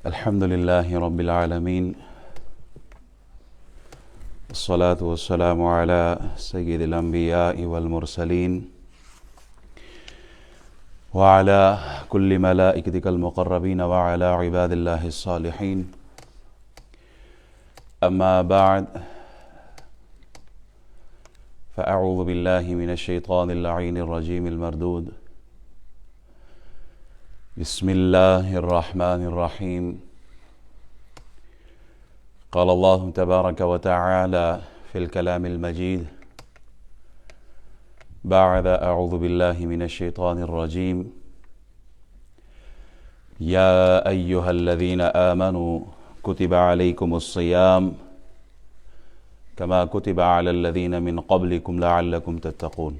الحمد لله رب العالمين، الصلاة والسلام على سيد الأنبياء والمرسلين وعلى كل ملائكتك المقربين وعلى عباد الله الصالحين. أما بعد، فأعوذ بالله من الشيطان اللعين الرجيم المردود. بسم الله الرحمن الرحيم. قال الله تبارك وتعالى في الكلام المجيد بعد أعوذ بالله من الشيطان الرجيم: يا أيها الذين آمنوا كتب عليكم الصيام كما كتب على الذين من قبلكم لعلكم تتقون.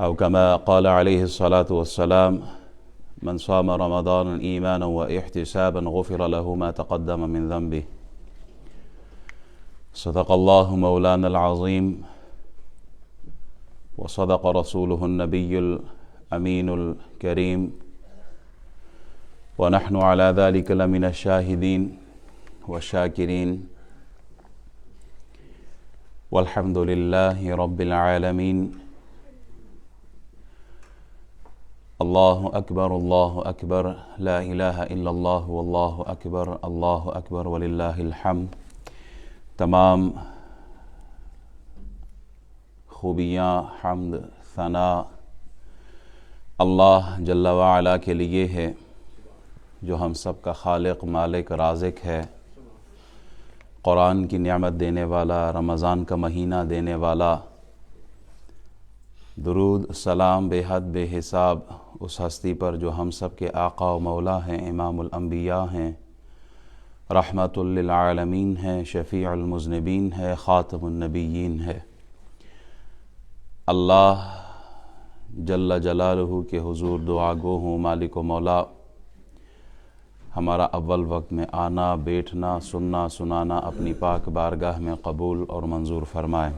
أو كما قال عليه الصلاة والسلام: من صام رمضان إيمانا واحتسابا غفر له ما تقدم من ذنبه. صدق الله مولانا العظيم، وصدق رسوله النبي الأمين الكريم، ونحن على ذلك لمن الشاهدين والشاكرين، والحمد لله رب العالمين. اللہ اکبر اللہ اکبر، لا الہ الا اللہ واللہ اکبر، اللہ اکبر وللہ الحمد. تمام خوبیاں، حمد، ثناء اللہ جل وعلا کے لیے ہے، جو ہم سب کا خالق، مالک، رازق ہے، قرآن کی نعمت دینے والا، رمضان کا مہینہ دینے والا. درود سلام بے حد بے حساب اس ہستی پر جو ہم سب کے آقا و مولا ہیں، امام الانبیاء ہیں، رحمت للعالمین ہیں، شفیع المذنبین ہے، خاتم النبیین ہے. اللہ جل جلالہ کے حضور دعا گو ہوں: مالک و مولا، ہمارا اول وقت میں آنا، بیٹھنا، سننا، سنانا اپنی پاک بارگاہ میں قبول اور منظور فرمائے.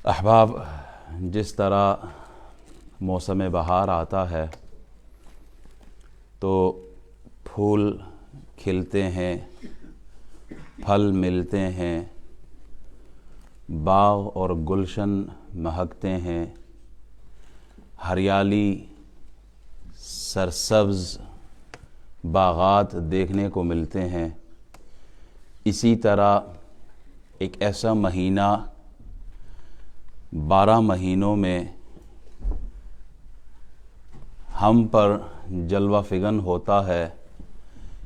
احباب، جس طرح موسم بہار آتا ہے تو پھول کھلتے ہیں، پھل ملتے ہیں، باغ اور گلشن مہکتے ہیں، ہریالی، سرسبز باغات دیکھنے کو ملتے ہیں. اسی طرح ایک ایسا مہینہ 12 مہینوں میں ہم پر جلوہ فگن ہوتا ہے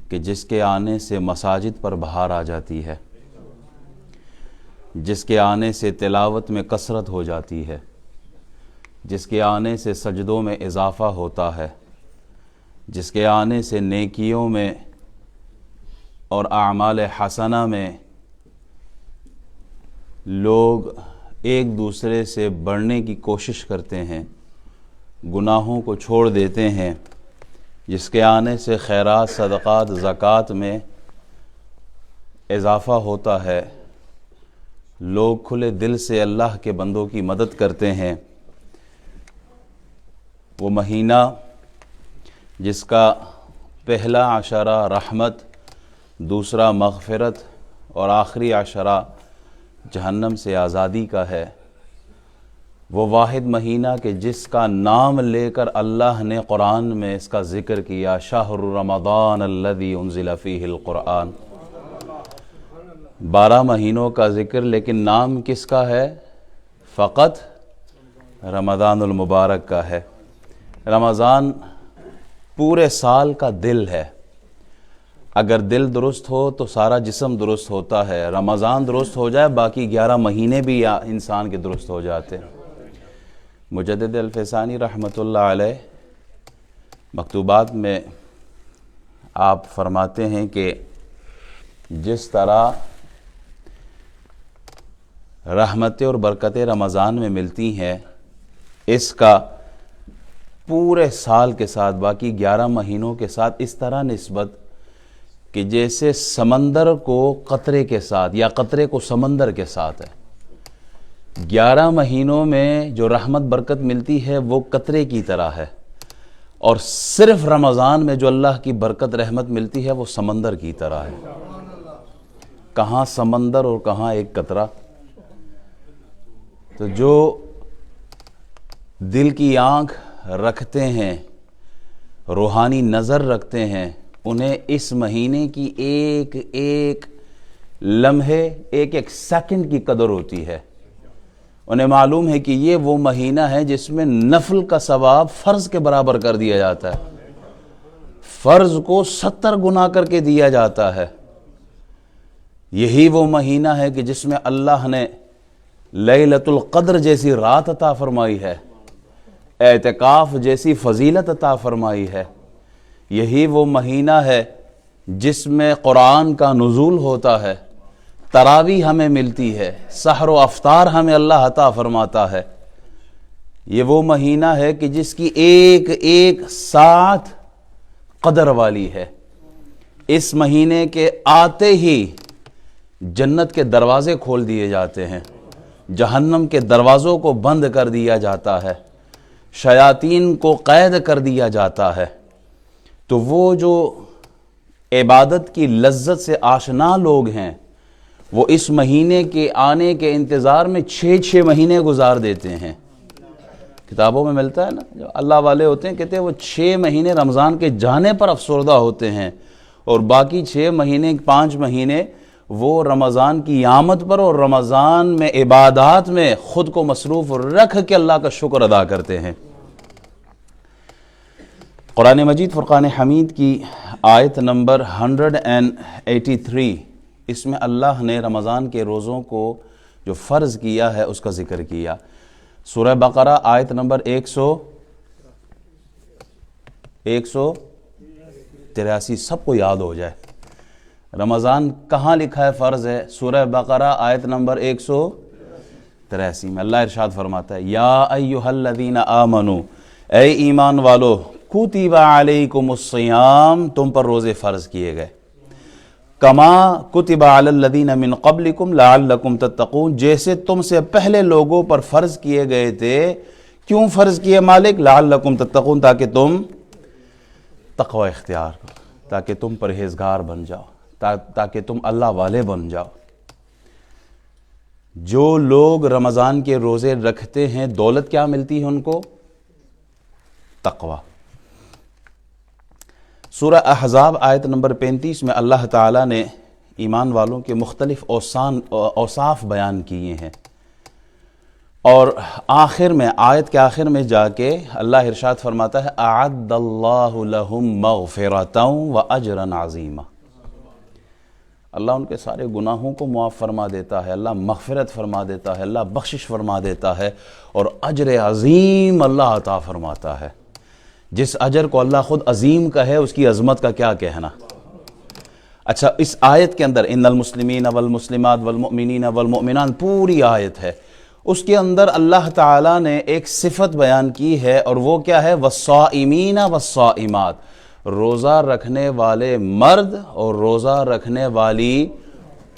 کہ جس کے آنے سے مساجد پر بہار آ جاتی ہے، جس کے آنے سے تلاوت میں کثرت ہو جاتی ہے، جس کے آنے سے سجدوں میں اضافہ ہوتا ہے، جس کے آنے سے نیکیوں میں اور اعمال حسنہ میں لوگ ایک دوسرے سے بڑھنے کی کوشش کرتے ہیں، گناہوں کو چھوڑ دیتے ہیں، جس کے آنے سے خیرات، صدقات، زکوٰۃ میں اضافہ ہوتا ہے، لوگ کھلے دل سے اللہ کے بندوں کی مدد کرتے ہیں. وہ مہینہ جس کا پہلا عشرہ رحمت، دوسرا مغفرت اور آخری عشرہ جہنم سے آزادی کا ہے، وہ واحد مہینہ کہ جس کا نام لے کر اللہ نے قرآن میں اس کا ذکر کیا: شہر رمضان الذی انزل فیہ القرآن. 12 مہینوں کا ذکر، لیکن نام کس کا ہے؟ فقط رمضان المبارک کا ہے. رمضان پورے سال کا دل ہے. اگر دل درست ہو تو سارا جسم درست ہوتا ہے. رمضان درست ہو جائے، باقی 11 مہینے بھی انسان کے درست ہو جاتے. مجدد الفسانی رحمۃ اللہ علیہ مکتوبات میں آپ فرماتے ہیں کہ جس طرح رحمتیں اور برکتیں رمضان میں ملتی ہیں، اس کا پورے سال کے ساتھ، باقی 11 مہینوں کے ساتھ اس طرح نسبت کہ جیسے سمندر کو قطرے کے ساتھ یا قطرے کو سمندر کے ساتھ ہے. 11 مہینوں میں جو رحمت برکت ملتی ہے وہ قطرے کی طرح ہے، اور صرف رمضان میں جو اللہ کی برکت رحمت ملتی ہے وہ سمندر کی طرح ہے. کہاں سمندر اور کہاں ایک قطرہ. تو جو دل کی آنکھ رکھتے ہیں، روحانی نظر رکھتے ہیں، انہیں اس مہینے کی ایک ایک لمحے، ایک ایک سیکنڈ کی قدر ہوتی ہے. انہیں معلوم ہے کہ یہ وہ مہینہ ہے جس میں نفل کا ثواب فرض کے برابر کر دیا جاتا ہے، فرض کو 70 گنا کر کے دیا جاتا ہے. یہی وہ مہینہ ہے کہ جس میں اللہ نے لیلۃ القدر جیسی رات عطا فرمائی ہے، اعتکاف جیسی فضیلت عطا فرمائی ہے. یہی وہ مہینہ ہے جس میں قرآن کا نزول ہوتا ہے، تراویح ہمیں ملتی ہے، سحر و افطار ہمیں اللہ عطا فرماتا ہے. یہ وہ مہینہ ہے کہ جس کی ایک ایک ساعت قدر والی ہے. اس مہینے کے آتے ہی جنت کے دروازے کھول دیے جاتے ہیں، جہنم کے دروازوں کو بند کر دیا جاتا ہے، شیاطین کو قید کر دیا جاتا ہے. تو وہ جو عبادت کی لذت سے آشنا لوگ ہیں وہ اس مہینے کے آنے کے انتظار میں 6 مہینے گزار دیتے ہیں. کتابوں میں ملتا ہے نا، جو اللہ والے ہوتے ہیں کہتے ہیں وہ 6 مہینے رمضان کے جانے پر افسردہ ہوتے ہیں، اور باقی 6 مہینے 5 مہینے وہ رمضان کی آمد پر اور رمضان میں عبادات میں خود کو مصروف رکھ کے اللہ کا شکر ادا کرتے ہیں. قرآن مجید فرقان حمید کی آیت نمبر 183، اس میں اللہ نے رمضان کے روزوں کو جو فرض کیا ہے اس کا ذکر کیا. سورہ بقرہ آیت نمبر 183 سب کو یاد ہو جائے. رمضان کہاں لکھا ہے فرض ہے؟ سورہ بقرہ آیت نمبر 183 میں اللہ ارشاد فرماتا ہے، یا ایھا الذین آمنو، اے ایمان والو، کتب علیکم الصیام، تم پر روزے فرض کیے گئے، کما کتب علی الذین من قبلکم لعلکم تتقون، جیسے تم سے پہلے لوگوں پر فرض کیے گئے تھے. کیوں فرض کیے مالک؟ لعلکم تتقون، تاکہ تم تقوی اختیار کرو، تاکہ تم پرہیزگار بن جاؤ، تاکہ تم اللہ والے بن جاؤ. جو لوگ رمضان کے روزے رکھتے ہیں دولت کیا ملتی ہے ان کو؟ تقوی. سورہ احزاب آیت نمبر 35 میں اللہ تعالیٰ نے ایمان والوں کے مختلف اوصاف بیان کیے ہیں، اور آخر میں آیت کے آخر میں جا کے اللہ ارشاد فرماتا ہے، اعد اللہ لہم مغفرۃ واجرا عظیما. اللہ ان کے سارے گناہوں کو معاف فرما دیتا ہے، اللہ مغفرت فرما دیتا ہے، اللہ بخشش فرما دیتا ہے، اور اجر عظیم اللہ عطا فرماتا ہے. جس اجر کو اللہ خود عظیم کہے اس کی عظمت کا کیا کہنا. اچھا، اس آیت کے اندر ان المسلمین والمسلمات والمؤمنین والمؤمنات پوری آیت ہے، اس کے اندر اللہ تعالیٰ نے ایک صفت بیان کی ہے، اور وہ کیا ہے؟ والصائمین والصائمات، روزہ رکھنے والے مرد اور روزہ رکھنے والی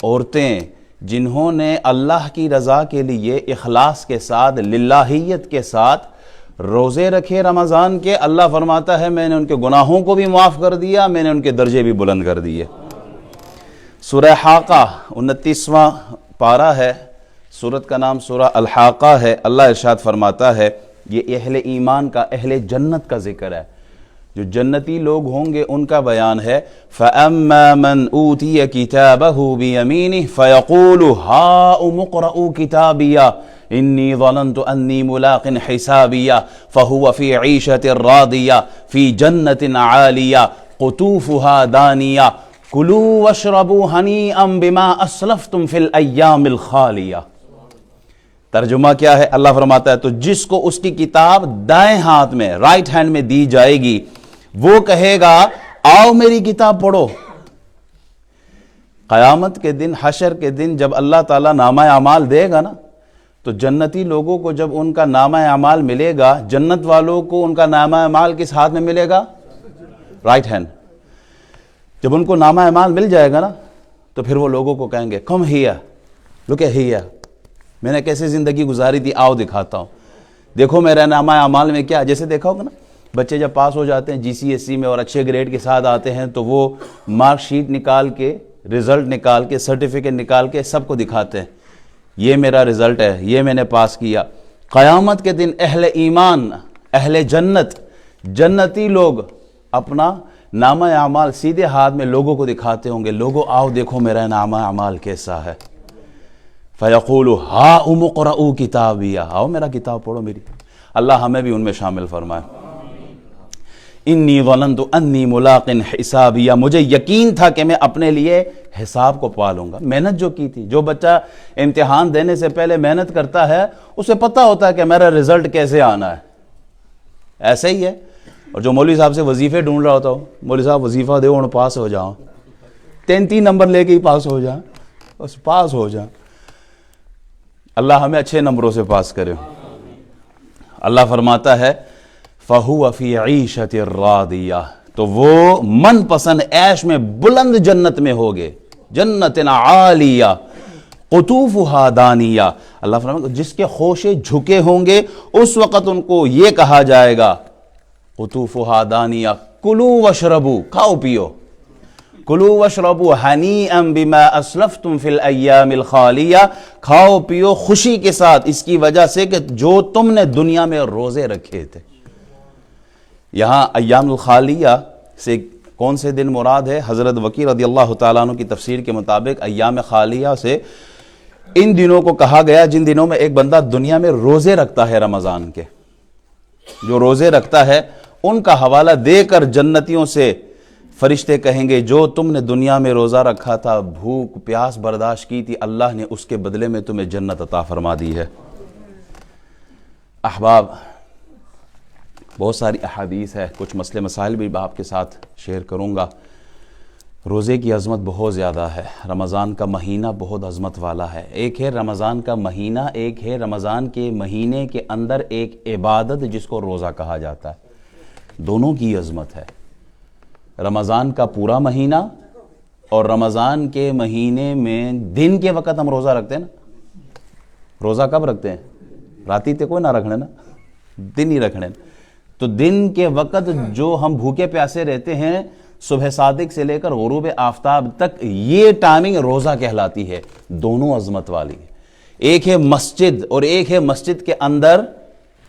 عورتیں جنہوں نے اللہ کی رضا کے لیے اخلاص کے ساتھ، للہیت کے ساتھ روزے رکھے رمضان کے. اللہ فرماتا ہے میں نے ان کے گناہوں کو بھی معاف کر دیا، میں نے ان کے درجے بھی بلند کر دیے. سورہ حاقہ 29واں پارہ ہے، سورت کا نام سورہ الحاقہ ہے. اللہ ارشاد فرماتا ہے، یہ اہل ایمان کا، اہل جنت کا ذکر ہے. جو جنتی لوگ ہوں گے ان کا بیان ہے. فَأَمَّا مَنْ أُوتِيَ كِتَابَهُ بِيَمِينِهِ فَيَقُولُ هَاؤُمُ اقْرَءُوا كِتَابِيَهْ إِنِّي ظَنَنْتُ أَنِّي مُلَاقٍ حِسَابِيَهْ فَهُوَ فِي عِيشَةٍ رَاضِيَةٍ فِي جَنَّةٍ عَالِيَةٍ قُطُوفُهَا دَانِيَةٌ كُلُوا وَاشْرَبُوا هَنِيئًا بِمَا أَسْلَفْتُمْ فِي الْأَيَّامِ الْخَالِيَةِ. ترجمہ کیا ہے؟ اللہ فرماتا ہے تو جس کو اس کی کتاب دائیں ہاتھ میں، رائٹ ہینڈ میں دی جائے گی، وہ کہے گا آؤ میری کتاب پڑھو. قیامت کے دن، حشر کے دن جب اللہ تعالیٰ نامہ اعمال دے گا نا، تو جنتی لوگوں کو جب ان کا نامہ اعمال ملے گا، جنت والوں کو ان کا نامہ اعمال کس ہاتھ میں ملے گا؟ Right hand. جب ان کو نامہ اعمال مل جائے گا نا، تو پھر وہ لوگوں کو کہیں گے کم ہیا، لک ہیا، میں نے کیسے زندگی گزاری تھی، آؤ دکھاتا ہوں، دیکھو میرے نامہ اعمال میں کیا. جیسے دیکھا ہوگا نا بچے جب پاس ہو جاتے ہیں GCSE میں اور اچھے گریڈ کے ساتھ آتے ہیں تو وہ مارک شیٹ نکال کے، رزلٹ نکال کے، سرٹیفکیٹ نکال کے سب کو دکھاتے ہیں، یہ میرا رزلٹ ہے، یہ میں نے پاس کیا۔ قیامت کے دن اہل ایمان، اہل جنت، جنتی لوگ اپنا نامہ اعمال سیدھے ہاتھ میں لوگوں کو دکھاتے ہوں گے، لوگوں آؤ دیکھو میرا نامہ اعمال کیسا ہے۔ فَيَقُولُ هَاؤُمُ اقْرَءُوا کتابیہ، آؤ میرا کتاب پڑھو میری۔ اللہ ہمیں بھی ان میں شامل فرمائے۔ انی ظننت انی ملاق حسابیہ، مجھے یقین تھا کہ میں اپنے لیے حساب کو پالوں گا۔ محنت جو کی تھی، جو بچہ امتحان دینے سے پہلے محنت کرتا ہے اسے پتہ ہوتا ہے کہ میرا رزلٹ کیسے آنا ہے، ایسے ہی ہے۔ اور جو مولوی صاحب سے وظیفے ڈھونڈ رہا ہوتا ہو، مولوی صاحب وظیفہ دے اور پاس ہو جاؤ، 3 نمبر لے کے ہی پاس ہو جائیں، بس پاس ہو جائیں۔ اللہ ہمیں اچھے نمبروں سے پاس کرے۔ اللہ فرماتا ہے فَهُوَ فِي عِيشَةٍ رَاضِيَةٍ، تو وہ من پسند عیش میں بلند جنت میں ہوگے، جنت عالیہ قطوفها دانیہ۔ اللہ فرماتا ہے جس کے خوشے جھکے ہوں گے اس وقت ان کو یہ کہا جائے گا قطوفها دانیہ، کلو واشربو، کھاؤ پیو، کلو واشربو ہنیئا بما اسلفتم فی الایام الخالیہ، کھاؤ پیو خوشی کے ساتھ اس کی وجہ سے کہ جو تم نے دنیا میں روزے رکھے تھے۔ یہاں ایام الخالیہ سے کون سے دن مراد ہے؟ حضرت وکی رضی اللہ تعالیٰ عنہ کی تفسیر کے مطابق ایام خالیہ سے ان دنوں کو کہا گیا جن دنوں میں ایک بندہ دنیا میں روزے رکھتا ہے رمضان کے، جو روزے رکھتا ہے ان کا حوالہ دے کر جنتیوں سے فرشتے کہیں گے جو تم نے دنیا میں روزہ رکھا تھا، بھوک پیاس برداشت کی تھی، اللہ نے اس کے بدلے میں تمہیں جنت عطا فرما دی ہے۔ احباب، بہت ساری احادیث ہے، کچھ مسئلے مسائل بھی آپ کے ساتھ شیئر کروں گا۔ روزے کی عظمت بہت زیادہ ہے، رمضان کا مہینہ بہت عظمت والا ہے۔ ایک ہے رمضان کا مہینہ، ایک ہے رمضان کے مہینے کے اندر ایک عبادت جس کو روزہ کہا جاتا ہے، دونوں کی عظمت ہے۔ رمضان کا پورا مہینہ اور رمضان کے مہینے میں دن کے وقت ہم روزہ رکھتے ہیں نا، روزہ کب رکھتے ہیں؟ راتی تے کوئی نہ رکھنے نا، دن ہی رکھنے۔ تو دن کے وقت جو ہم بھوکے پیاسے رہتے ہیں صبح صادق سے لے کر غروب آفتاب تک، یہ ٹائمنگ روزہ کہلاتی ہے، دونوں عظمت والی ہے۔ ایک ہے مسجد اور ایک ہے مسجد کے اندر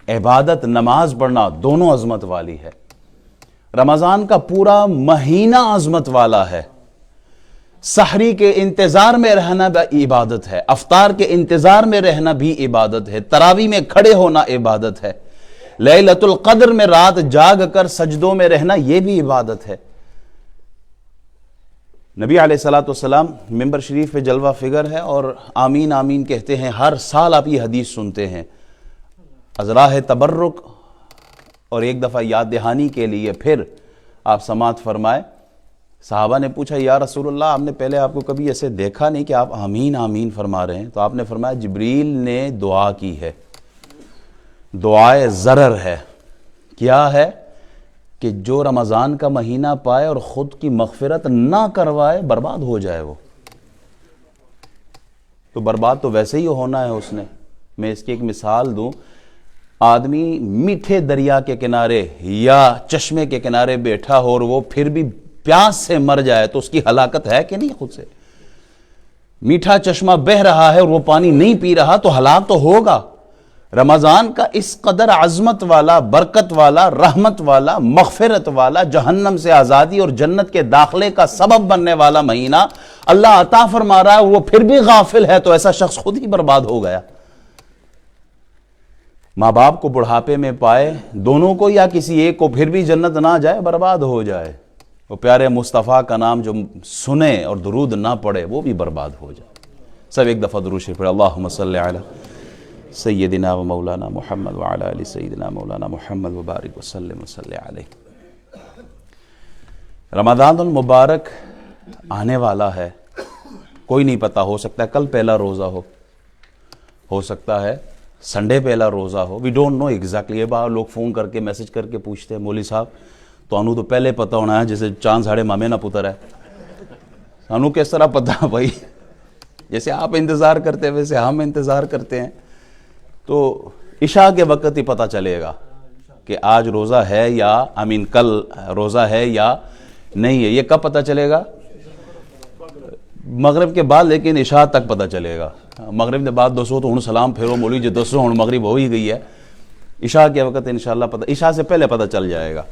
عبادت نماز پڑھنا، دونوں عظمت والی ہے۔ رمضان کا پورا مہینہ عظمت والا ہے۔ سحری کے انتظار میں رہنا بھی عبادت ہے، افطار کے انتظار میں رہنا بھی عبادت ہے، تراویح میں کھڑے ہونا عبادت ہے، لیلۃ القدر میں رات جاگ کر سجدوں میں رہنا یہ بھی عبادت ہے۔ نبی علیہ الصلوۃ والسلام ممبر شریف پہ جلوہ فگر ہے اور آمین آمین کہتے ہیں، ہر سال آپ یہ حدیث سنتے ہیں، ازراہ تبرک اور ایک دفعہ یاد دہانی کے لیے پھر آپ سماعت فرمائے۔ صحابہ نے پوچھا یا رسول اللہ، آپ نے پہلے آپ کو کبھی ایسے دیکھا نہیں کہ آپ آمین آمین فرما رہے ہیں؟ تو آپ نے فرمایا جبریل نے دعا کی ہے، دعائے ضرر ہے۔ کیا ہے؟ کہ جو رمضان کا مہینہ پائے اور خود کی مغفرت نہ کروائے برباد ہو جائے۔ وہ تو برباد تو ویسے ہی ہونا ہے اس نے۔ میں اس کی ایک مثال دوں، آدمی میٹھے دریا کے کنارے یا چشمے کے کنارے بیٹھا ہو اور وہ پھر بھی پیاس سے مر جائے تو اس کی ہلاکت ہے کہ نہیں؟ خود سے میٹھا چشمہ بہہ رہا ہے اور وہ پانی نہیں پی رہا تو ہلاک تو ہوگا۔ رمضان کا اس قدر عظمت والا، برکت والا، رحمت والا، مغفرت والا، جہنم سے آزادی اور جنت کے داخلے کا سبب بننے والا مہینہ اللہ عطا فرما رہا ہے، وہ پھر بھی غافل ہے تو ایسا شخص خود ہی برباد ہو گیا۔ ماں باپ کو بڑھاپے میں پائے، دونوں کو یا کسی ایک کو، پھر بھی جنت نہ جائے، برباد ہو جائے۔ وہ پیارے مصطفیٰ کا نام جو سنے اور درود نہ پڑھے وہ بھی برباد ہو جائے۔ سب ایک دفعہ درود شریف پڑھے، اللہم صلی علی سیدنا و مولانا محمد وعلی آل سیدنا مولانا محمد وبارک وسلم وصلی علیہ۔ رمضان المبارک آنے والا ہے، کوئی نہیں پتا، ہو سکتا ہے کل پہلا روزہ ہو سکتا ہے سنڈے پہلا روزہ ہو، وی ڈونٹ نو ایگزیکٹلی۔ یہ بار لوگ فون کر کے میسج کر کے پوچھتے ہیں مولوی صاحب تو انہوں تو پہلے پتا ہونا ہے، جیسے چاند ساڑھے مامے نہ پتر ہے، انہوں کس طرح پتا بھائی؟ جیسے آپ انتظار کرتے ہیں ویسے ہم انتظار کرتے ہیں، تو عشاء کے وقت ہی پتہ چلے گا کہ آج روزہ ہے یا کل روزہ ہے یا نہیں ہے. یہ کب پتہ چلے گا؟ مغرب کے بعد، لیکن عشاء تک پتہ چلے گا. مغرب کے بعد دسو تو ہوں سلام پھیرو مولوی جی دسو ہوں مغرب ہو ہی گئی ہے. عشاء کے وقت انشاءاللہ پتہ، عشاء سے پہلے پتہ چل جائے گا.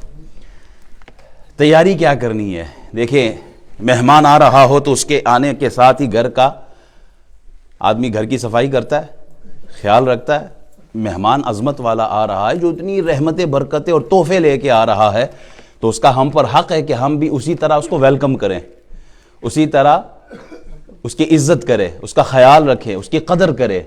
تیاری کیا کرنی ہے؟ دیکھیں، مہمان آ رہا ہو تو اس کے آنے کے ساتھ ہی گھر کا آدمی گھر کی صفائی کرتا ہے، خیال رکھتا ہے. مہمان عظمت والا آ رہا ہے جو اتنی رحمتیں، برکتیں اور تحفے لے کے آ رہا ہے، تو اس کا ہم پر حق ہے کہ ہم بھی اسی طرح اس کو ویلکم کریں، اسی طرح اس کی عزت کرے، اس کا خیال رکھے، اس کی قدر کرے.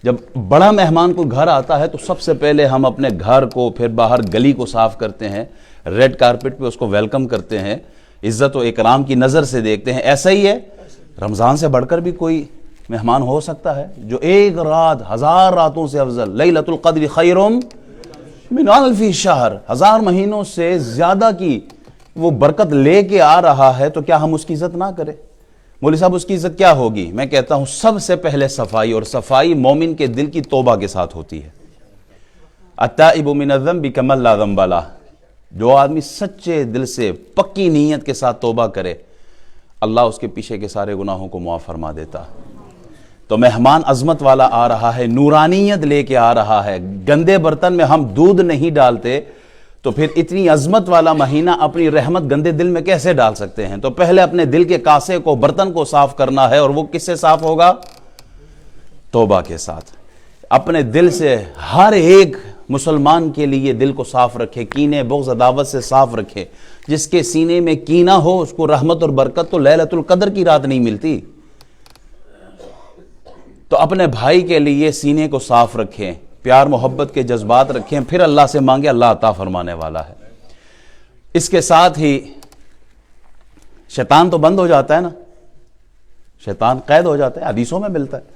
جب بڑا مہمان کو گھر آتا ہے تو سب سے پہلے ہم اپنے گھر کو، پھر باہر گلی کو صاف کرتے ہیں، ریڈ کارپٹ پہ اس کو ویلکم کرتے ہیں، عزت و اکرام کی نظر سے دیکھتے ہیں. ایسا ہی ہے، رمضان سے بڑھ کر بھی کوئی مہمان ہو سکتا ہے جو ایک رات 1000 راتوں سے افضل، لیلۃ القدر خیر من الف شہر، 1000 مہینوں سے زیادہ کی وہ برکت لے کے آ رہا ہے، تو کیا ہم اس کی عزت نہ کریں؟ مولوی صاحب اس کی عزت کیا ہوگی؟ میں کہتا ہوں سب سے پہلے صفائی، اور صفائی مومن کے دل کی توبہ کے ساتھ ہوتی ہے. التائب من الذنب کمن لا ذنب لہ، جو آدمی سچے دل سے پکی نیت کے ساتھ توبہ کرے، اللہ اس کے پیچھے کے سارے گناہوں کو معاف فرما دیتا. تو مہمان عظمت والا آ رہا ہے، نورانیت لے کے آ رہا ہے. گندے برتن میں ہم دودھ نہیں ڈالتے تو پھر اتنی عظمت والا مہینہ اپنی رحمت گندے دل میں کیسے ڈال سکتے ہیں؟ تو پہلے اپنے دل کے کاسے کو، برتن کو صاف کرنا ہے، اور وہ کس سے صاف ہوگا؟ توبہ کے ساتھ. اپنے دل سے ہر ایک مسلمان کے لیے دل کو صاف رکھے، کینے بغض عداوت سے صاف رکھے. جس کے سینے میں کینہ ہو اس کو رحمت اور برکت تو لیلۃ القدر کی رات نہیں ملتی. تو اپنے بھائی کے لیے سینے کو صاف رکھیں، پیار محبت کے جذبات رکھیں، پھر اللہ سے مانگے، اللہ عطا فرمانے والا ہے. اس کے ساتھ ہی شیطان تو بند ہو جاتا ہے نا، شیطان قید ہو جاتا ہے، حدیثوں میں ملتا ہے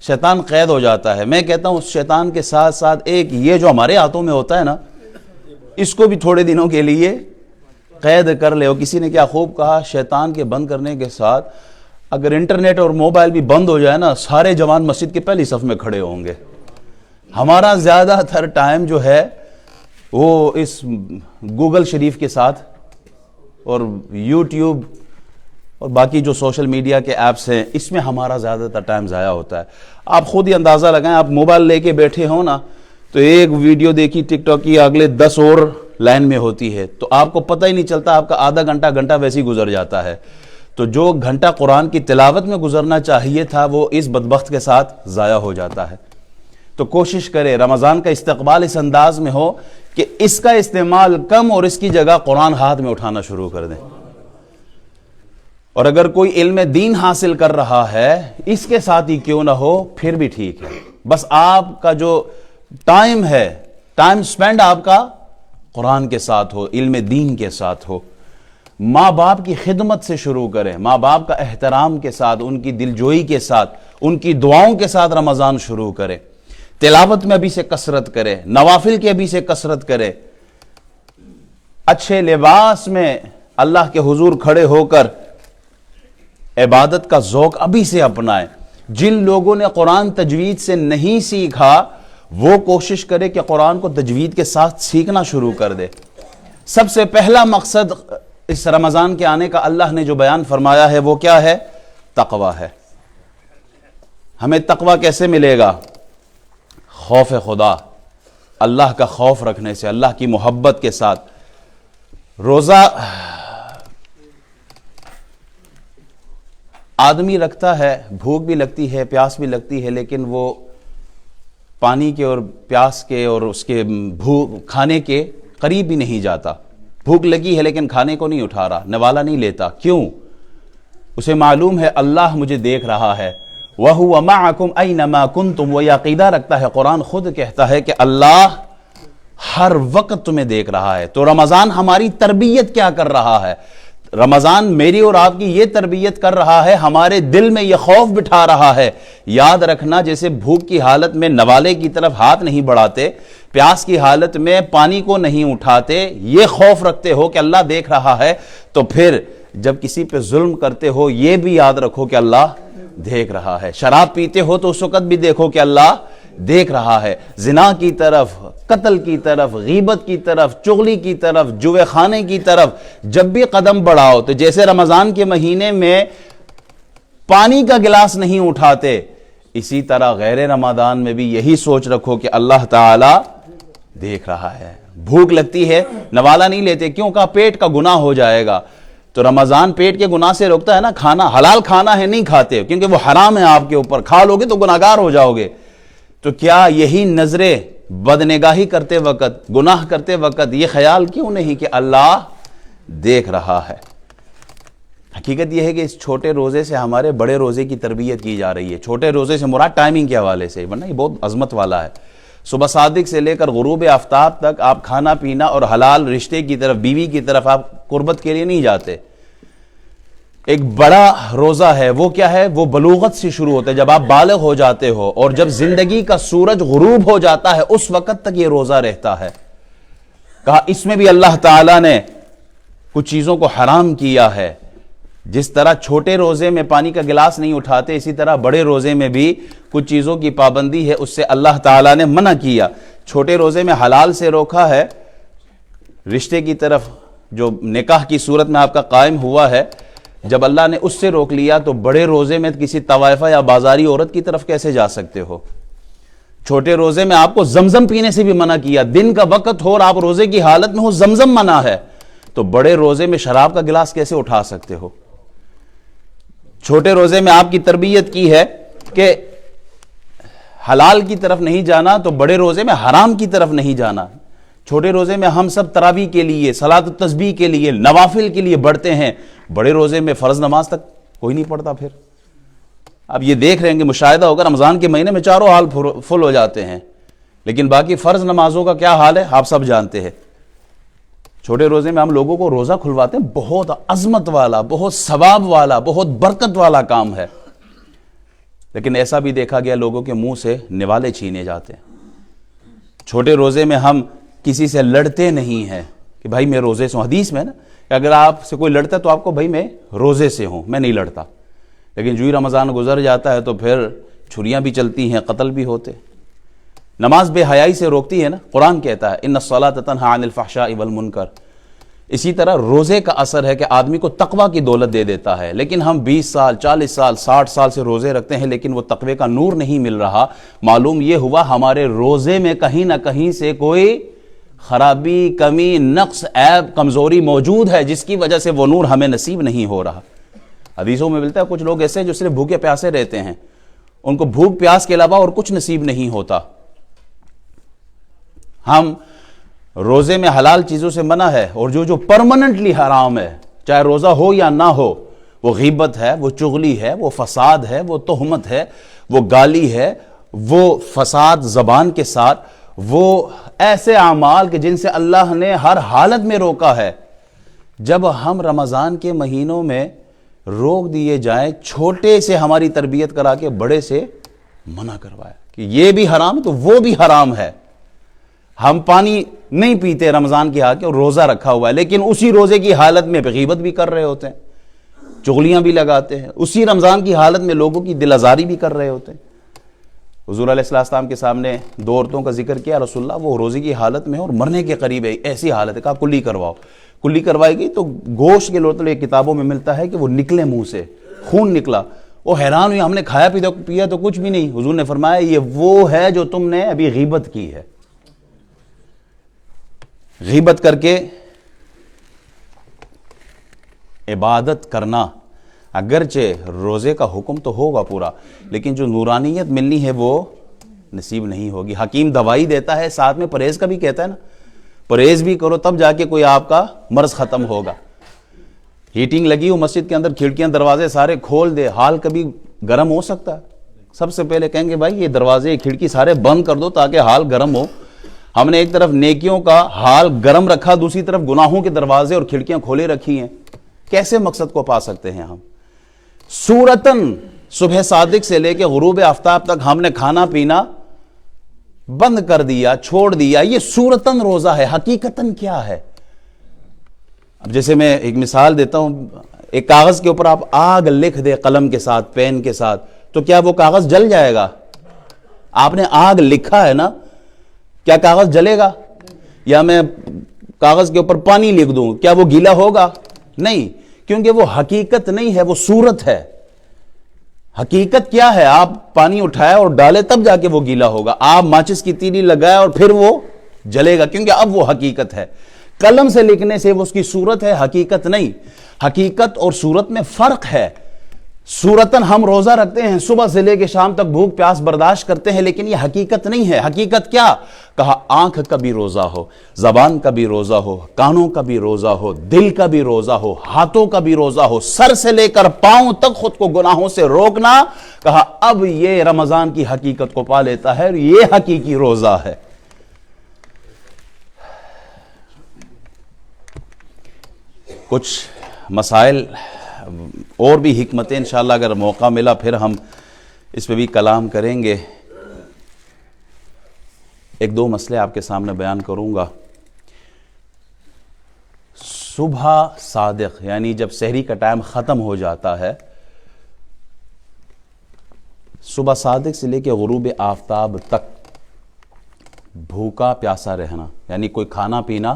شیطان قید ہو جاتا ہے. میں کہتا ہوں اس شیطان کے ساتھ ساتھ ایک یہ جو ہمارے ہاتھوں میں ہوتا ہے نا، اس کو بھی تھوڑے دنوں کے لیے قید کر لے. اور کسی نے کیا خوب کہا، شیطان کے بند کرنے کے ساتھ اگر انٹرنیٹ اور موبائل بھی بند ہو جائے نا، سارے جوان مسجد کے پہلی صف میں کھڑے ہوں گے. ہمارا زیادہ تر ٹائم جو ہے وہ اس گوگل شریف کے ساتھ اور یوٹیوب اور باقی جو سوشل میڈیا کے ایپس ہیں، اس میں ہمارا زیادہ تر ٹائم ضائع ہوتا ہے. آپ خود ہی اندازہ لگائیں، آپ موبائل لے کے بیٹھے ہوں نا تو ایک ویڈیو دیکھی ٹک ٹاک کی، اگلے 10 اور لائن میں ہوتی ہے، تو آپ کو پتہ ہی نہیں چلتا، آپ کا آدھا گھنٹہ ویسے ہی گزر جاتا ہے. تو جو گھنٹہ قرآن کی تلاوت میں گزرنا چاہیے تھا وہ اس بدبخت کے ساتھ ضائع ہو جاتا ہے. تو کوشش کرے رمضان کا استقبال اس انداز میں ہو کہ اس کا استعمال کم اور اس کی جگہ قرآن ہاتھ میں اٹھانا شروع کر دیں. اور اگر کوئی علم دین حاصل کر رہا ہے اس کے ساتھ ہی کیوں نہ ہو پھر بھی ٹھیک ہے، بس آپ کا جو ٹائم ہے، ٹائم سپینڈ آپ کا قرآن کے ساتھ ہو، علم دین کے ساتھ ہو. ماں باپ کی خدمت سے شروع کریں، ماں باپ کا احترام کے ساتھ، ان کی دلجوئی کے ساتھ، ان کی دعاؤں کے ساتھ رمضان شروع کریں. تلاوت میں ابھی سے کثرت کرے، نوافل کی ابھی سے کثرت کرے، اچھے لباس میں اللہ کے حضور کھڑے ہو کر عبادت کا ذوق ابھی سے اپنائیں. جن لوگوں نے قرآن تجوید سے نہیں سیکھا وہ کوشش کرے کہ قرآن کو تجوید کے ساتھ سیکھنا شروع کر دے. سب سے پہلا مقصد اس رمضان کے آنے کا اللہ نے جو بیان فرمایا ہے وہ کیا ہے؟ تقوی ہے. ہمیں تقوی کیسے ملے گا؟ خوف خدا، اللہ کا خوف رکھنے سے، اللہ کی محبت کے ساتھ. روزہ آدمی رکھتا ہے، بھوک بھی لگتی ہے، پیاس بھی لگتی ہے، لیکن وہ پانی کے اور پیاس کے اور اس کے کھانے کے قریب بھی نہیں جاتا. بھوک لگی ہے لیکن کھانے کو نہیں اٹھا رہا، نوالا نہیں لیتا. کیوں؟ اسے معلوم ہے اللہ مجھے دیکھ رہا ہے. وَهُوَ مَعَكُمْ أَيْنَمَا كُنْتُمْ، وہ یہ عقیدہ رکھتا ہے. قرآن خود کہتا ہے کہ اللہ ہر وقت تمہیں دیکھ رہا ہے. تو رمضان ہماری تربیت کیا کر رہا ہے؟ رمضان میری اور آپ کی یہ تربیت کر رہا ہے، ہمارے دل میں یہ خوف بٹھا رہا ہے. یاد رکھنا، جیسے بھوک کی حالت میں نوالے کی طرف ہاتھ نہیں بڑھاتے، پیاس کی حالت میں پانی کو نہیں اٹھاتے، یہ خوف رکھتے ہو کہ اللہ دیکھ رہا ہے، تو پھر جب کسی پہ ظلم کرتے ہو یہ بھی یاد رکھو کہ اللہ دیکھ رہا ہے. شراب پیتے ہو تو اس وقت بھی دیکھو کہ اللہ دیکھ رہا ہے. زنا کی طرف، قتل کی طرف، غیبت کی طرف، چغلی کی طرف، جوے خانے کی طرف جب بھی قدم بڑھاؤ تو جیسے رمضان کے مہینے میں پانی کا گلاس نہیں اٹھاتے، اسی طرح غیر رمضان میں بھی یہی سوچ رکھو کہ اللہ تعالی دیکھ رہا ہے. بھوک لگتی ہے نوالا نہیں لیتے، کیوں؟ کہا پیٹ کا گناہ ہو جائے گا. تو رمضان پیٹ کے گناہ سے روکتا ہے نا. کھانا حلال کھانا ہے نہیں کھاتے کیونکہ وہ حرام ہے آپ کے اوپر، کھا لوگے تو گناہگار ہو جاؤ گے. تو کیا یہی نظریں بدنگاہی کرتے وقت، گناہ کرتے وقت یہ خیال کیوں نہیں کہ اللہ دیکھ رہا ہے؟ حقیقت یہ ہے کہ اس چھوٹے روزے سے ہمارے بڑے روزے کی تربیت کی جا رہی ہے. چھوٹے روزے سے مراد ٹائمنگ کے حوالے سے، ورنہ یہ بہت عظمت والا ہے. صبح صادق سے لے کر غروب آفتاب تک آپ کھانا پینا اور حلال رشتے کی طرف، بیوی کی طرف آپ قربت کے لیے نہیں جاتے. ایک بڑا روزہ ہے، وہ کیا ہے؟ وہ بلوغت سے شروع ہوتا ہے، جب آپ بالغ ہو جاتے ہو اور جب زندگی کا سورج غروب ہو جاتا ہے اس وقت تک یہ روزہ رہتا ہے. کہا اس میں بھی اللہ تعالیٰ نے کچھ چیزوں کو حرام کیا ہے. جس طرح چھوٹے روزے میں پانی کا گلاس نہیں اٹھاتے، اسی طرح بڑے روزے میں بھی کچھ چیزوں کی پابندی ہے، اس سے اللہ تعالیٰ نے منع کیا. چھوٹے روزے میں حلال سے روکا ہے، رشتے کی طرف جو نکاح کی صورت میں آپ کا قائم ہوا ہے، جب اللہ نے اس سے روک لیا تو بڑے روزے میں کسی طوائفہ یا بازاری عورت کی طرف کیسے جا سکتے ہو؟ چھوٹے روزے میں آپ کو زمزم پینے سے بھی منع کیا. دن کا وقت ہو اور آپ روزے کی حالت میں ہو، زمزم منع ہے، تو بڑے روزے میں شراب کا گلاس کیسے اٹھا سکتے ہو؟ چھوٹے روزے میں آپ کی تربیت کی ہے کہ حلال کی طرف نہیں جانا، تو بڑے روزے میں حرام کی طرف نہیں جانا. چھوٹے روزے میں ہم سب تراویح کے لیے، صلاۃ التسبیح کے لیے، نوافل کے لیے بڑھتے ہیں. بڑے روزے میں فرض نماز تک کوئی نہیں پڑھتا. پھر اب یہ دیکھ رہے ہیں کہ مشاہدہ ہوگا رمضان کے مہینے میں چاروں حال فل ہو جاتے ہیں، لیکن باقی فرض نمازوں کا کیا حال ہے آپ سب جانتے ہیں. چھوٹے روزے میں ہم لوگوں کو روزہ کھلواتے ہیں، بہت عظمت والا، بہت ثواب والا، بہت برکت والا کام ہے. لیکن ایسا بھی دیکھا گیا لوگوں کے منہ سے نوالے چھینے جاتے ہیں. چھوٹے روزے میں ہم کسی سے لڑتے نہیں ہیں کہ بھائی میں روزے سے ہوں. حدیث میں نا کہ اگر آپ سے کوئی لڑتا ہے تو آپ کو بھائی میں روزے سے ہوں، میں نہیں لڑتا. لیکن جو ہی رمضان گزر جاتا ہے تو پھر چھریاں بھی چلتی ہیں، قتل بھی ہوتے. نماز بے حیائی سے روکتی ہے نا. قرآن کہتا ہے ان الصلاۃ تنہی عن الفحشاء والمنکر. اسی طرح روزے کا اثر ہے کہ آدمی کو تقوی کی دولت دے دیتا ہے. لیکن ہم 20 سال 40 سال 60 سال سے روزے رکھتے ہیں لیکن وہ تقوی کا نور نہیں مل رہا. معلوم یہ ہوا ہمارے روزے میں کہیں نہ کہیں سے کوئی خرابی، کمی، نقص، عیب، کمزوری موجود ہے جس کی وجہ سے وہ نور ہمیں نصیب نہیں ہو رہا. حدیثوں میں ملتا ہے کچھ لوگ ایسے ہیں جو صرف بھوکے پیاسے رہتے ہیں، ان کو بھوک پیاس کے علاوہ اور کچھ نصیب نہیں ہوتا. ہم روزے میں حلال چیزوں سے منع ہے، اور جو پرماننٹلی حرام ہے چاہے روزہ ہو یا نہ ہو، وہ غیبت ہے، وہ چغلی ہے، وہ فساد ہے، وہ تہمت ہے، وہ گالی ہے، وہ فساد زبان کے ساتھ، وہ ایسے اعمال کہ جن سے اللہ نے ہر حالت میں روکا ہے. جب ہم رمضان کے مہینوں میں روک دیے جائیں، چھوٹے سے ہماری تربیت کرا کے بڑے سے منع کروایا کہ یہ بھی حرام ہے تو وہ بھی حرام ہے. ہم پانی نہیں پیتے رمضان کی حالت کے اور روزہ رکھا ہوا ہے، لیکن اسی روزے کی حالت میں غیبت بھی کر رہے ہوتے ہیں، چغلیاں بھی لگاتے ہیں، اسی رمضان کی حالت میں لوگوں کی دل آزاری بھی کر رہے ہوتے ہیں. حضور علیہ السلام کے سامنے 2 عورتوں کا ذکر کیا، رسول اللہ وہ روزے کی حالت میں اور مرنے کے قریب ہے، ایسی حالت ہے. کہا کلی کرواؤ. کلی کروائی گئی تو گوشت کے لوٹلے کتابوں میں ملتا ہے کہ وہ نکلے منہ سے، خون نکلا. وہ حیران ہوئی، ہم نے کھایا پیا تو کچھ بھی نہیں. حضور نے فرمایا یہ وہ ہے جو تم نے ابھی غیبت کی ہے. غیبت کر کے عبادت کرنا، اگرچہ روزے کا حکم تو ہوگا پورا، لیکن جو نورانیت ملنی ہے وہ نصیب نہیں ہوگی. حکیم دوائی دیتا ہے، ساتھ میں پرہیز کا بھی کہتا ہے نا، پرہیز بھی کرو تب جا کے کوئی آپ کا مرض ختم ہوگا. ہیٹنگ لگی ہو مسجد کے اندر، کھڑکیاں دروازے سارے کھول دے، حال کبھی گرم ہو سکتا ہے. سب سے پہلے کہیں گے بھائی یہ دروازے کھڑکی سارے بند کر دو تاکہ حال گرم ہو. ہم نے ایک طرف نیکیوں کا حال گرم رکھا، دوسری طرف گناہوں کے دروازے اور کھڑکیاں کھولے رکھی ہیں. کیسے مقصد کو پا سکتے ہیں ہم؟ صورتاً صبح صادق سے لے کے غروب آفتاب تک ہم نے کھانا پینا بند کر دیا، چھوڑ دیا. یہ صورتاً روزہ ہے، حقیقتاً کیا ہے؟ اب جیسے میں ایک مثال دیتا ہوں، ایک کاغذ کے اوپر آپ آگ لکھ دے قلم کے ساتھ، پین کے ساتھ، تو کیا وہ کاغذ جل جائے گا؟ آپ نے آگ لکھا ہے نا، کیا کاغذ جلے گا؟ یا میں کاغذ کے اوپر پانی لکھ دوں، کیا وہ گیلا ہوگا؟ نہیں، کیونکہ وہ حقیقت نہیں ہے، وہ صورت ہے۔ حقیقت کیا ہے؟ آپ پانی اٹھائے اور ڈالے تب جا کے وہ گیلا ہوگا، آپ ماچس کی تیلی لگائے اور پھر وہ جلے گا، کیونکہ اب وہ حقیقت ہے۔ قلم سے لکھنے سے وہ اس کی صورت ہے، حقیقت نہیں۔ حقیقت اور صورت میں فرق ہے۔ صورتاً ہم روزہ رکھتے ہیں، صبح سے لے کے شام تک بھوک پیاس برداشت کرتے ہیں، لیکن یہ حقیقت نہیں ہے۔ حقیقت کیا؟ کہا آنکھ کا بھی روزہ ہو، زبان کا بھی روزہ ہو، کانوں کا بھی روزہ ہو، دل کا بھی روزہ ہو، ہاتھوں کا بھی روزہ ہو، سر سے لے کر پاؤں تک خود کو گناہوں سے روکنا۔ کہا اب یہ رمضان کی حقیقت کو پا لیتا ہے، اور یہ حقیقی روزہ ہے۔ کچھ مسائل اور بھی حکمتیں انشاءاللہ اگر موقع ملا پھر ہم اس پہ بھی کلام کریں گے۔ ایک دو مسئلے آپ کے سامنے بیان کروں گا۔ صبح صادق یعنی جب سحری کا ٹائم ختم ہو جاتا ہے، صبح صادق سے لے کے غروب آفتاب تک بھوکا پیاسا رہنا، یعنی کوئی کھانا پینا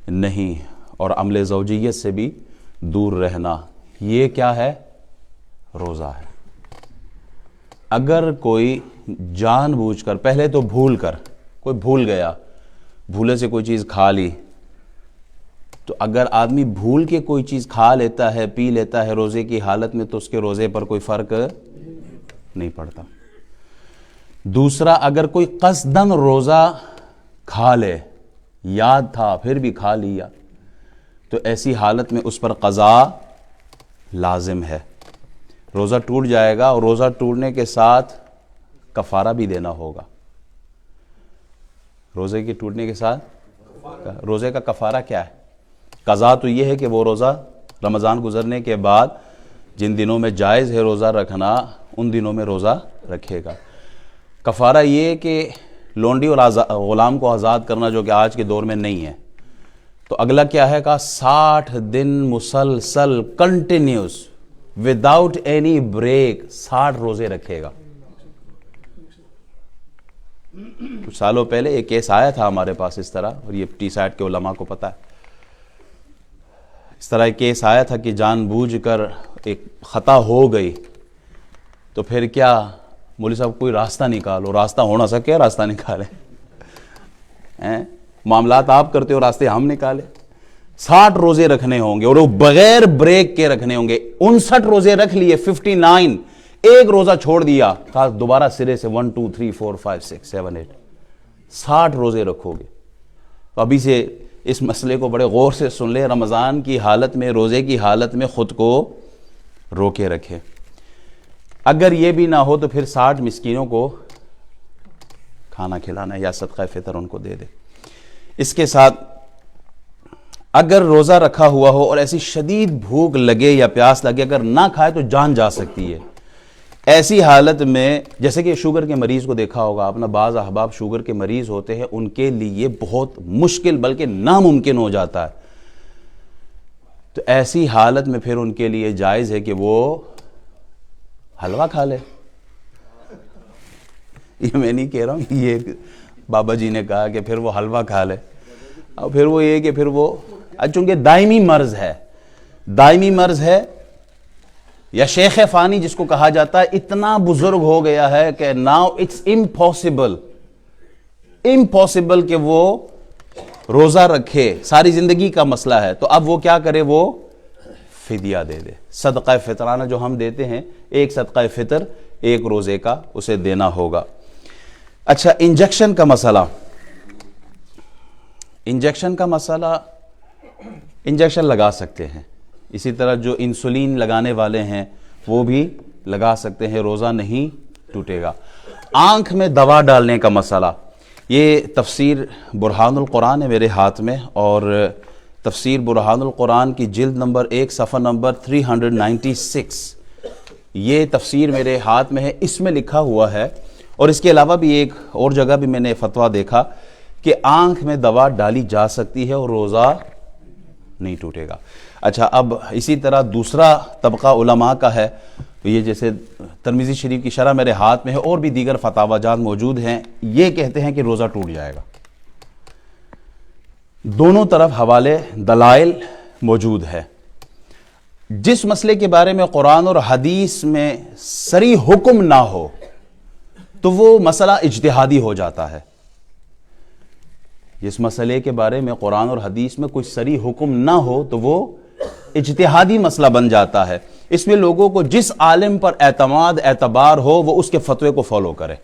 نہیں، اور عمل زوجیت سے بھی دور رہنا، یہ کیا ہے؟ روزہ ہے۔ اگر کوئی جان بوجھ کر، پہلے تو بھول کر، کوئی بھول گیا، بھولے سے کوئی چیز کھا لی، تو اگر آدمی بھول کے کوئی چیز کھا لیتا ہے، پی لیتا ہے روزے کی حالت میں، تو اس کے روزے پر کوئی فرق نہیں پڑتا۔ دوسرا، اگر کوئی قصداً روزہ کھا لے، یاد تھا پھر بھی کھا لیا، تو ایسی حالت میں اس پر قضا لازم ہے، روزہ ٹوٹ جائے گا، اور روزہ ٹوٹنے کے ساتھ کفارہ بھی دینا ہوگا۔ روزے کے ٹوٹنے کے ساتھ روزے کا کفارہ کیا ہے؟ قضا تو یہ ہے کہ وہ روزہ رمضان گزرنے کے بعد جن دنوں میں جائز ہے روزہ رکھنا، ان دنوں میں روزہ رکھے گا۔ کفارہ یہ کہ لونڈی اور غلام کو آزاد کرنا، جو کہ آج کے دور میں نہیں ہے۔ تو اگلا کیا ہے؟ کہا 60 دن مسلسل کنٹینیوس وداؤٹ اینی بریک 60 روزے رکھے گا۔ کچھ سالوں پہلے ایک کیس آیا تھا ہمارے پاس اس طرح، اور یہ ٹی سائٹ کے علماء کو پتہ ہے، اس طرح ایک کیس آیا تھا کہ جان بوجھ کر ایک خطا ہو گئی، تو پھر کیا مولوی صاحب کوئی راستہ نکالو، راستہ ہونا سا کیا راستہ نکالے؟ معاملات آپ کرتے ہو، راستے ہم نکالے۔ 60 روزے رکھنے ہوں گے، اور وہ بغیر بریک کے رکھنے ہوں گے۔ 59 روزے رکھ لیے، 59، ایک روزہ چھوڑ دیا، کہا دوبارہ سرے سے 1 2 3 4 5 6 7 8 60 روزے رکھو گے۔ تو ابھی سے اس مسئلے کو بڑے غور سے سن لے، رمضان کی حالت میں، روزے کی حالت میں خود کو روکے رکھے۔ اگر یہ بھی نہ ہو تو پھر 60 مسکینوں کو کھانا کھلانا یا صدقہ فطر ان کو دے دے۔ اس کے ساتھ اگر روزہ رکھا ہوا ہو اور ایسی شدید بھوک لگے یا پیاس لگے، اگر نہ کھائے تو جان جا سکتی ہے۔ ایسی حالت میں جیسے کہ شوگر کے مریض کو دیکھا ہوگا اپنا، بعض احباب شوگر کے مریض ہوتے ہیں، ان کے لیے بہت مشکل بلکہ ناممکن ہو جاتا ہے، تو ایسی حالت میں پھر ان کے لیے جائز ہے کہ وہ حلوہ کھا لے۔ یہ میں نہیں کہہ رہا ہوں، یہ بابا جی نے کہا کہ پھر وہ حلوہ کھا لے، اور پھر وہ یہ کہ پھر وہ چونکہ دائمی مرض ہے، دائمی مرض ہے، یا شیخ فانی جس کو کہا جاتا ہے، اتنا بزرگ ہو گیا ہے کہ ناؤ اٹس امپاسبل کہ وہ روزہ رکھے، ساری زندگی کا مسئلہ ہے، تو اب وہ کیا کرے؟ وہ فدیہ دے دے۔ صدقہ فطرانہ جو ہم دیتے ہیں، ایک صدقہ فطر ایک روزے کا اسے دینا ہوگا۔ اچھا، انجیکشن کا مسئلہ، انجیکشن لگا سکتے ہیں، اسی طرح جو انسولین لگانے والے ہیں وہ بھی لگا سکتے ہیں، روزہ نہیں ٹوٹے گا۔ آنکھ میں دوا ڈالنے کا مسئلہ، یہ تفسیر برہان القرآن ہے میرے ہاتھ میں، اور تفسیر برہان القرآن کی جلد نمبر 1 صفحہ نمبر 396، یہ تفسیر میرے ہاتھ میں ہے، اس میں لکھا ہوا ہے، اور اس کے علاوہ بھی ایک اور جگہ بھی میں نے فتویٰ دیکھا کہ آنکھ میں دوا ڈالی جا سکتی ہے اور روزہ نہیں ٹوٹے گا۔ اچھا، اب اسی طرح دوسرا طبقہ علماء کا ہے، تو یہ جیسے ترمذی شریف کی شرح میرے ہاتھ میں ہے، اور بھی دیگر فتاوی جات موجود ہیں، یہ کہتے ہیں کہ روزہ ٹوٹ جائے گا۔ دونوں طرف حوالے دلائل موجود ہے۔ جس مسئلے کے بارے میں قرآن اور حدیث میں صریح حکم نہ ہو تو وہ مسئلہ اجتہادی ہو جاتا ہے۔ جس مسئلے کے بارے میں قرآن اور حدیث میں کوئی صریح حکم نہ ہو تو وہ اجتہادی مسئلہ بن جاتا ہے۔ اس میں لوگوں کو جس عالم پر اعتبار ہو وہ اس کے فتوے کو فالو کرے۔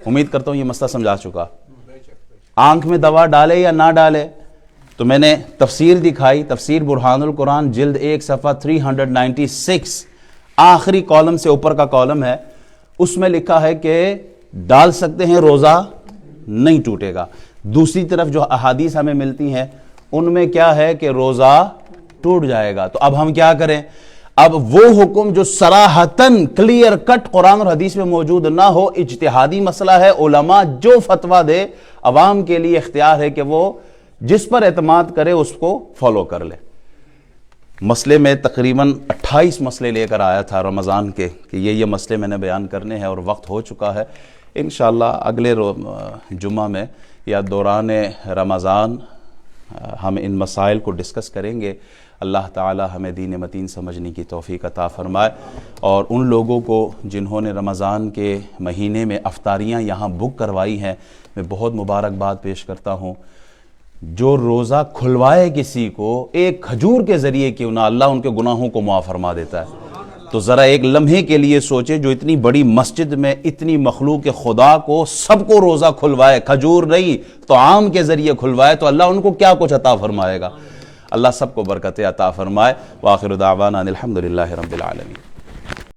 امید کرتا ہوں یہ مسئلہ سمجھا چکا۔ آنکھ میں دوا ڈالے یا نہ ڈالے، تو میں نے تفسیر دکھائی، تفسیر برہان القرآن جلد 1 صفحہ 396، آخری کالم سے اوپر کا کالم ہے، اس میں لکھا ہے کہ ڈال سکتے ہیں، روزہ نہیں ٹوٹے گا۔ دوسری طرف جو احادیث ہمیں ملتی ہیں ان میں کیا ہے کہ روزہ ٹوٹ جائے گا۔ تو اب ہم کیا کریں؟ اب وہ حکم جو صراحتاً کلیئر کٹ قرآن اور حدیث میں موجود نہ ہو، اجتہادی مسئلہ ہے، علماء جو فتویٰ دے عوام کے لیے اختیار ہے کہ وہ جس پر اعتماد کرے اس کو فالو کر لے۔ مسئلے میں تقریباً 28 مسئلے لے کر آیا تھا رمضان کے، کہ یہ مسئلے میں نے بیان کرنے ہیں، اور وقت ہو چکا ہے۔ انشاءاللہ اگلے جمعہ میں یا دوران رمضان ہم ان مسائل کو ڈسکس کریں گے۔ اللہ تعالی ہمیں دین متین سمجھنے کی توفیق عطا فرمائے، اور ان لوگوں کو جنہوں نے رمضان کے مہینے میں افطاریاں یہاں بک کروائی ہیں، میں بہت مبارکباد پیش کرتا ہوں۔ جو روزہ کھلوائے کسی کو ایک کھجور کے ذریعے کیوں نہ، اللہ ان کے گناہوں کو معاف فرما دیتا ہے۔ تو ذرا ایک لمحے کے لیے سوچے، جو اتنی بڑی مسجد میں اتنی مخلوق خدا کو سب کو روزہ کھلوائے، کھجور نہیں تو عام کے ذریعے کھلوائے، تو اللہ ان کو کیا کچھ عطا فرمائے گا۔ اللہ سب کو برکتیں عطا فرمائے۔ وآخر دعوانا الحمدللہ رب العالمین۔